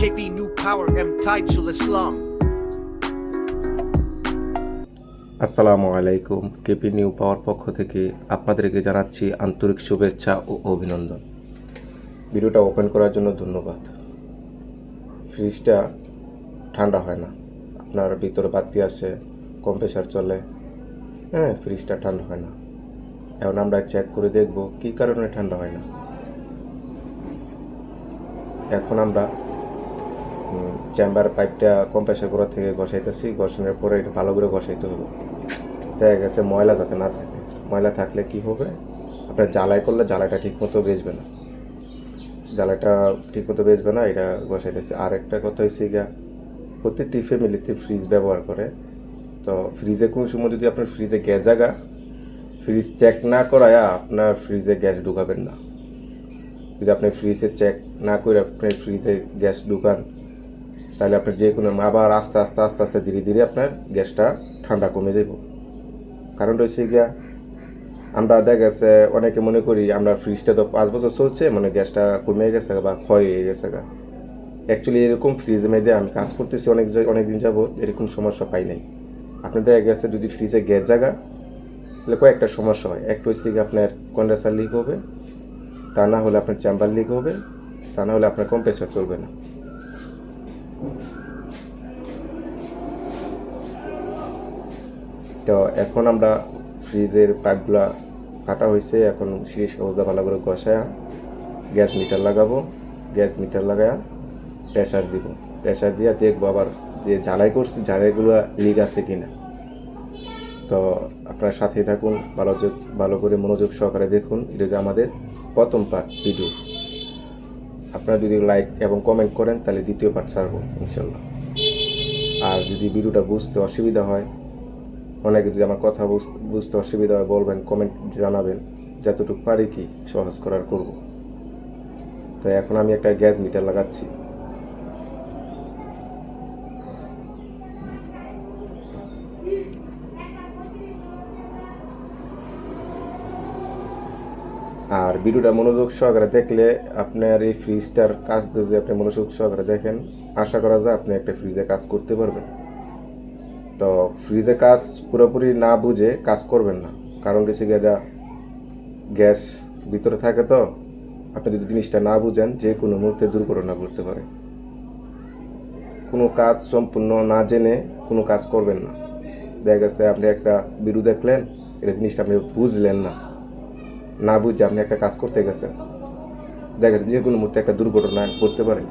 KP New Power M Taijul Islam. আসসালামু আলাইকুম। KP new পাওয়ার পক্ষ থেকে আপনাদেরকে জানাচ্ছি আন্তরিক শুভেচ্ছা ও অভিনন্দন। ভিডিওটা ওপেন করার জন্য ধন্যবাদ। ফ্রিজটা ঠান্ডা হয় না, আপনার ভিতরে বাতি আসে, কম্প্রেসার চলে, ফ্রিজটা ঠান্ডা হয় না। এখন আমরা চেক করে দেখব কী কারণে ঠান্ডা হয় না। এখন আমরা চেম্বার পাইপটা কম্প্রেসার করা থেকে ঘষাইতেছি। ঘষানোর পরে এটা ভালো করে ঘষাইতে হবে। দেখা গেছে ময়লা যাতে না থাকে। ময়লা থাকলে কি হবে, আপনার জ্বালাই করলে জ্বালাইটা ঠিকমতো বেজবে না, এটা ঘষাইতেছে। আর একটা কথা হয়েছে গিয়া, প্রতিটি ফ্যামিলিতে ফ্রিজ ব্যবহার করে। তো ফ্রিজে কোনো সময় যদি আপনার ফ্রিজে গ্যাস জাগা, ফ্রিজ চেক না করায়া আপনার ফ্রিজে গ্যাস ঢুকাবেন না। যদি আপনি ফ্রিজে চেক না করে আপনার ফ্রিজে গ্যাস ঢুকান, তাহলে আপনার যে কোনো আবার আস্তে আস্তে ধীরে ধীরে আপনার গ্যাসটা ঠান্ডা কমে যাব। কারণ রয়েছে গিয়া, আমরা দেখা গেছে অনেকে মনে করি আমরা ফ্রিজটা তো 5 বছর চলছে, মানে গ্যাসটা কমে গেছে বা ক্ষয় হয়ে গেছে। অ্যাকচুয়ালি এরকম ফ্রিজের মধ্যে আমি কাজ করতেছি অনেক দিন যাবত, এরকম সমস্যা পাই নাই। আপনার দেখা গেছে যদি ফ্রিজে গ্যাস জাগা, তাহলে কয়েকটা সমস্যা হয়। একটা হচ্ছে গিয়ে আপনার কন্ডেন্সার লিক হবে, তা না হলে আপনার চেম্বার লিক হবে, তা না হলে আপনার কম্প্রেসার চলবে না। তো এখন আমরা ফ্রিজের পাইপগুলা কাটা হয়েছে, এখন সিরিজ কাগজটা ভালো করে ঘষায়া গ্যাস মিটার লাগাবো। গ্যাস মিটার লাগায়া প্রেশার দিব। প্রেশার দিয়ে দেখবো আবার যে জ্বালাই করছি জ্বালাইগুলো লিক আছে কিনা। তো আপনার সাথেই থাকুন, ভালো করে মনোযোগ সহকারে দেখুন। এটা যে আমাদের প্রথম পার্ট ভিডিও। আপনারা যদি লাইক এবং কমেন্ট করেন তাহলে দ্বিতীয় পার্ট ছাড়বো ইনশাল্লাহ। আর যদি ভিডিওটা বুঝতে অসুবিধা হয়, অনেকে যদি আমার কথা বুঝতে অসুবিধা হয় বলবেন, কমেন্ট জানাবেন, যতটুকু পারি কি সহজ করার করব। তো এখন আমি একটা গ্যাস মিটার লাগাচ্ছি। আর ভিডিওটা মনোযোগ সহকারে দেখলে আপনার এই ফ্রিজটার কাজ যদি আপনি মনোযোগ সহকারে দেখেন, আশা করা যায় আপনি একটা ফ্রিজে কাজ করতে পারবেন। তো ফ্রিজের কাজ পুরোপুরি না বুঝে কাজ করবেন না, কারণ হচ্ছে গিয়ে গ্যাস ভিতরে থাকে। তো আপনি যদি জিনিসটা না বুঝেন, যে কোনো মুহূর্তে দুর্ঘটনা ঘটতে পারে। কোনো কাজ সম্পূর্ণ না জেনে কোনো কাজ করবেন না। দেখা গেছে আপনি একটা ভিডিও দেখলেন, এটা জিনিসটা আপনি বুঝলেন না বুঝে আপনি একটা কাজ করতে গেছেন, দেখা গেছে যে কোনো মুহূর্তে একটা দুর্ঘটনা ঘটতে পারে।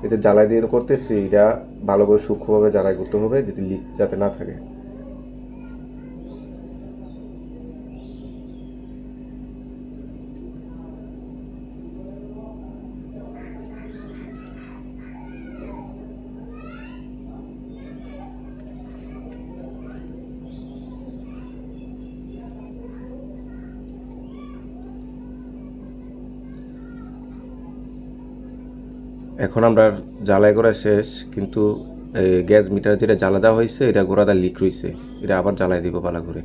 এই যে জ্বালাই দিয়ে করতেছি, এটা ভালো করে সূক্ষ্মভাবে জ্বালাই করতে হবে যাতে লিক যাতে না থাকে। এখন আমরা জ্বালাই করা শেষ, কিন্তু গ্যাস মিটার যেটা জ্বালা দেওয়া হয়েছে এটা গোড়াটা লিক রয়েছে, এটা আবার জ্বালাই দিব ভালো করে।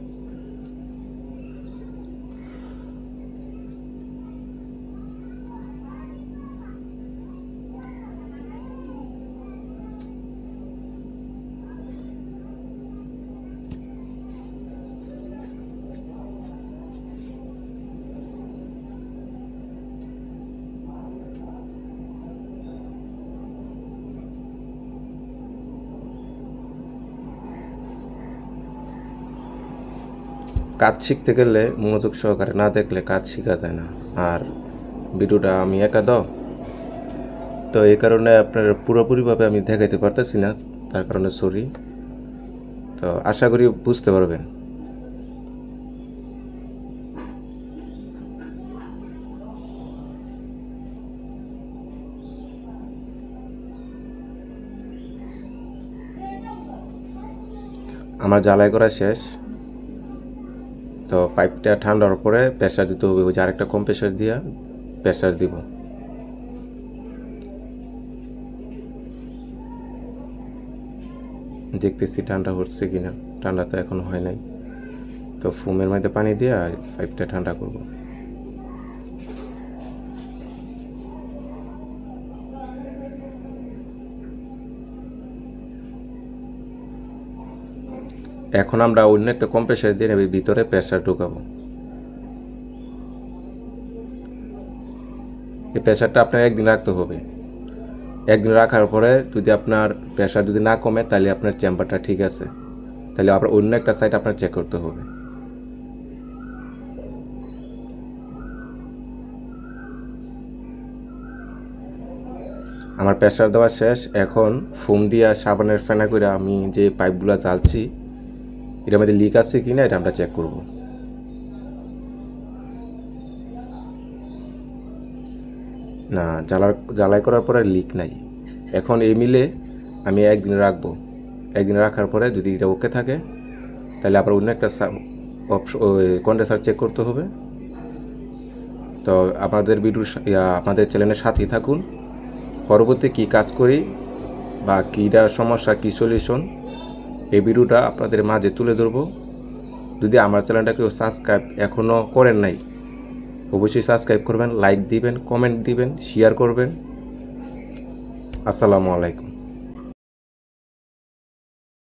কাজ শিখতে গেলে মনোযোগ সহকারে না দেখলে কাজ শেখা যায় না। আর ভিডিওটা আমি একা দাও, তো এই কারণে আপনার পুরোপুরিভাবে আমি দেখাইতে পারতেছি না, তার কারণে সরি। তো আশা করি বুঝতে পারবেন। আমার জ্বালাই করা শেষ। তো পাইপটা ঠান্ডা হওয়ার পরে প্রেশার দিতে হবে, ওই যে আরেকটা কম্প্রেসার দিয়া প্রেশার দিব। দেখতেছি ঠান্ডা হচ্ছে কিনা। ঠান্ডা তো এখন হয় নাই, তো ফোমের মধ্যে পানি দিয়ে পাইপটা ঠান্ডা করব। এখন আমরা অন্য একটা কম্প্রেসার দিয়ে ভিতরে প্রেসার ঢুকাবো। এই প্রেসারটা আপনার একদিন রাখতে হবে। একদিন রাখার পরে যদি আপনার প্রেসার যদি না কমে তাহলে আপনার চেম্বারটা ঠিক আছে, তাহলে আবার অন্য একটা সাইড আপনার চেক করতে হবে। আমার প্রেসার দেওয়া শেষ। এখন ফোম দিয়া সাবানের ফেনা করে আমি যে পাইপগুলো জ্বালছি এটার মধ্যে লিক আছে কিনা এটা আমরা চেক করব। না, জ্বালাই করার পরে লিক নাই। এখন এই মিলে আমি একদিন রাখবো। একদিন রাখার পরে যদি এটা ওকে থাকে তাহলে আবার অন্য একটা কন্ডেন্সার চেক করতে হবে। তো আমাদের আমাদের চ্যানেলের সাথেই থাকুন। পরবর্তী কী কাজ করি বা কীটা সমস্যা, কী সলিউশন, এই ভিডিওটা আপনাদের মাঝে তুলে ধরবো। যদি আমার চ্যানেলটাকে সাবস্ক্রাইব এখনও করেন নাই অবশ্যই সাবস্ক্রাইব করবেন, লাইক দিবেন, কমেন্ট দিবেন, শেয়ার করবেন। আসসালামু আলাইকুম।